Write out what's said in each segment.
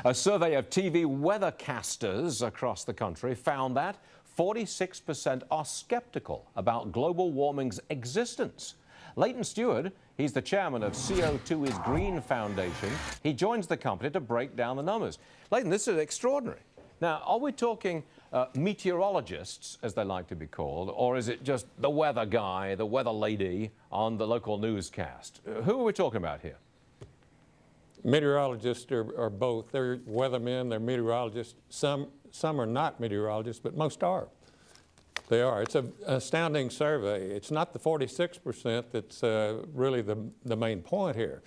A survey of TV weathercasters across the country found that 46% are skeptical about global warming's existence. Leighton Steward, he's the chairman of CO2 is Green Foundation. He joins the company to break down the numbers. Leighton, this is extraordinary. Now, are we talking meteorologists, as they like to be called, or is it just the weather guy, the weather lady on the local newscast? Who are we talking about here? Meteorologists are both. They're weathermen, they're meteorologists. Some are not meteorologists, but most are. They are. It's an astounding survey. It's not the 46% that's really the main point here.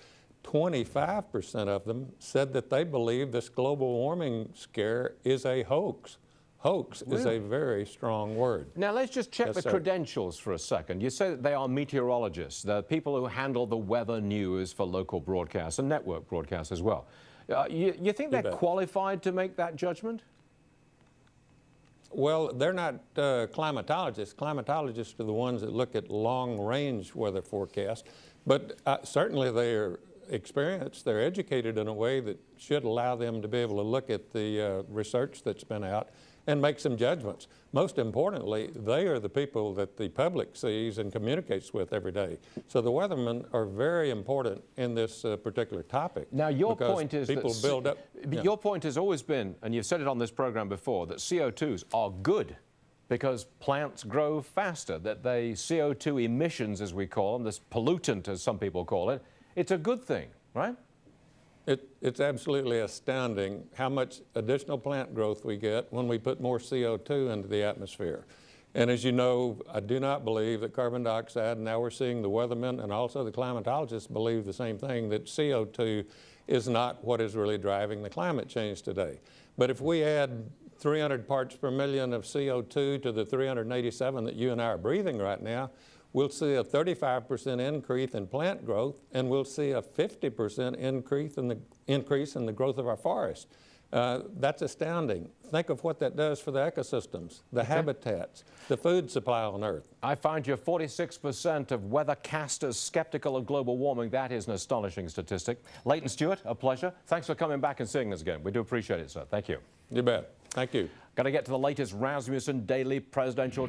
25% of them said that they believe this global warming scare is a hoax. Hoax is a very strong word. Now, let's just check the credentials for a second. You say that they are meteorologists, the people who handle the weather news for local broadcasts and network broadcasts as well. You think they're qualified to make that judgment? Well, they're not climatologists. Climatologists are the ones that look at long-range weather forecasts, but certainly they are experienced. They're educated in a way that should allow them to be able to look at the research that's been out and make some judgments. Most importantly, they are the people that the public sees and communicates with every day. So the weathermen are very important in this particular topic. Now, your point is people build up. Your point has always been, and you've said it on this program before, that CO2s are good because plants grow faster, that they CO2 emissions, as we call them, this pollutant, as some people call it, it's a good thing, right? It's absolutely astounding how much additional plant growth we get when we put more CO2 into the atmosphere. And as you know, I do not believe that carbon dioxide, and now we're seeing the weathermen and also the climatologists believe the same thing, that CO2 is not what is really driving the climate change today. But if we add 300 parts per million of CO2 to the 387 that you and I are breathing right now, we'll see a 35% increase in plant growth, and we'll see a 50% increase in the growth of our forests. That's astounding. Think of what that does for the ecosystems, the habitats, the food supply on Earth. I find you 46% of weathercasters skeptical of global warming. That is an astonishing statistic. Leighton Steward, a pleasure. Thanks for coming back and seeing us again. We do appreciate it, sir. Thank you. You bet. Thank you. Got to get to the latest Rasmussen Daily presidential